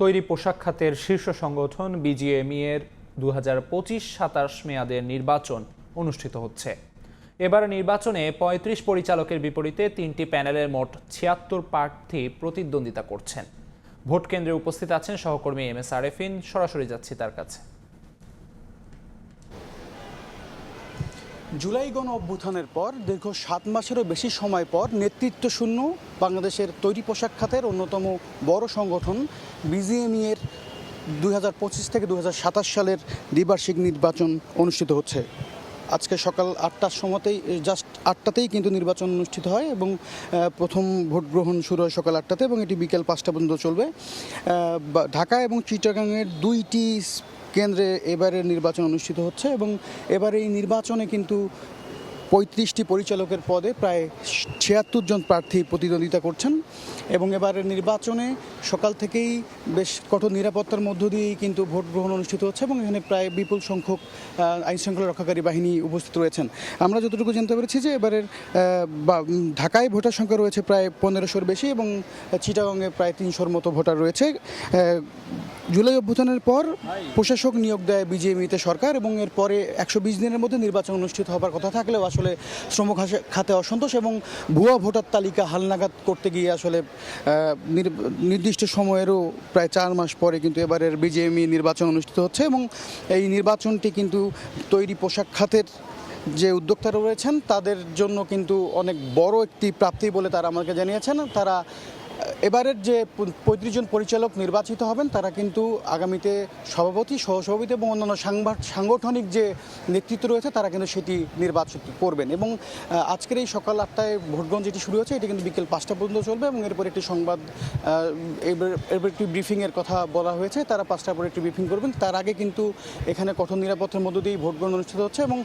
তৈরি পোশাক খাতের শীর্ষ সংগঠন বিজিএমইএর 2025-27 মেয়াদের নির্বাচন অনুষ্ঠিত হচ্ছে। এবার নির্বাচনে ৩৫ পরিচালকের বিপরীতে ৩টি প্যানেলের মোট ৭৬ প্রার্থী প্রতিদ্বন্দ্বিতা করছেন। ভোট কেন্দ্রে উপস্থিত আছেন সহকর্মী এম এস আরেফিন। সরাসরি যাচ্ছি তার কাছে। জুলাই গণ অভ্যুত্থানের পর দীর্ঘ ৭ মাসেরও বেশি সময় পর নেতৃত্ব শূন্য বাংলাদেশের তৈরি পোশাক খাতের অন্যতম বড় সংগঠন বিজিএমইএর 2025 থেকে 2027 সালের দ্বিবার্ষিক নির্বাচন অনুষ্ঠিত হচ্ছে। আজকে সকাল ৮টার সময়তেই জাস্ট ৮টাতেই কিন্তু নির্বাচন অনুষ্ঠিত হয় এবং প্রথম ভোট গ্রহণ শুরু হয় সকাল ৮টাতে এবং এটি বিকেল ৫টা পর্যন্ত চলবে। ঢাকা এবং চিটাগাংয়ের 2টি কেন্দ্রে এবারের নির্বাচন অনুষ্ঠিত হচ্ছে এবং এবারে এই নির্বাচনে কিন্তু ৩৫টি পরিচালকের পদে প্রায় ৭৬ জন প্রার্থী প্রতিদ্বন্দ্বিতা করছেন এবং এবারের নির্বাচনে সকাল থেকেই বেশ কঠোর নিরাপত্তার মধ্য দিয়েই কিন্তু ভোট গ্রহণ অনুষ্ঠিত হচ্ছে এবং এখানে প্রায় বিপুল সংখ্যক আইনশৃঙ্খলা রক্ষাকারী বাহিনী উপস্থিত রয়েছেন। আমরা যতটুকু জানতে পেরেছি যে এবারের ঢাকায় ভোটার সংখ্যা রয়েছে প্রায় ১৫০০-র বেশি এবং চিটাগাংয়ে প্রায় ৩০০-র মতো ভোটার রয়েছে। জুলাই অভ্যুত্থানের পর প্রশাসক নিয়োগ দেয় বিজিএমইতে সরকার এবং এরপরে ১২০ দিনের মধ্যে নির্বাচন অনুষ্ঠিত হবার কথা থাকলেও আসলে শ্রম খাতে অসন্তোষ এবং ভুয়া ভোটার তালিকা হালনাগাদ করতে গিয়ে আসলে নির্দিষ্ট সময়েরও প্রায় ৪ মাস পরে কিন্তু এবারের বিজিএমই নির্বাচন অনুষ্ঠিত হচ্ছে এবং এই নির্বাচনটি কিন্তু তৈরি পোশাক খাতের যে উদ্যোক্তারা রয়েছেন তাদের জন্য কিন্তু অনেক বড় একটি প্রাপ্তি বলে তারা আমাকে জানিয়েছেন। তারা এবারের যে ৩৫ জন পরিচালক নির্বাচিত হবেন তারা কিন্তু আগামীতে সভাপতি, সহসভাপতি এবং অন্যান্য সাংগঠনিক যে নেতৃত্ব রয়েছে তারা কিন্তু সেটি নির্বাচন করবেন এবং আজকের এই সকাল ৮টায় ভোটগ্রহণ যেটি শুরু হচ্ছে এটি কিন্তু বিকেল ৫টা পর্যন্ত চলবে এবং এরপর একটি সংবাদ এরপর একটি ব্রিফিংয়ের কথা বলা হয়েছে। তারা ৫টার পরে একটি ব্রিফিং করবেন। তার আগে কিন্তু এখানে কঠোর নিরাপত্তার মধ্য দিয়েই ভোটগ্রহণ অনুষ্ঠিত হচ্ছে এবং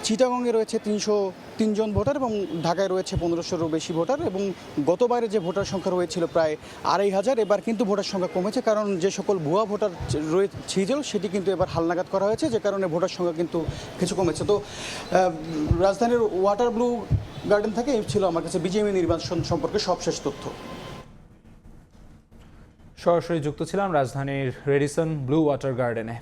চিটাগাংয়ে রয়েছে ৩০৩ জন ভোটার এবং ঢাকায় রয়েছে ১৫০০-রও বেশি ভোটার এবং গতবারে যে ভোটার সংখ্যা রয়েছিল প্রায় ২৫০০। এবার কিন্তু ভোটার সংখ্যা কমেছে কারণ যে সকল ভুয়া ভোটার ছিল সেটি কিন্তু এবার হালনাগাদ করা হয়েছে, যে কারণে ভোটার সংখ্যা কিন্তু কিছু কমেছে। তো রাজধানীর ওয়াটার ব্লু গার্ডেন থেকে এই ছিল আমার কাছে বিজিএমই নির্বাচন সম্পর্কে সবশেষ তথ্য। সরাসরি যুক্ত ছিলাম রাজধানীর রেডিসন ব্লু ওয়াটার গার্ডেনে।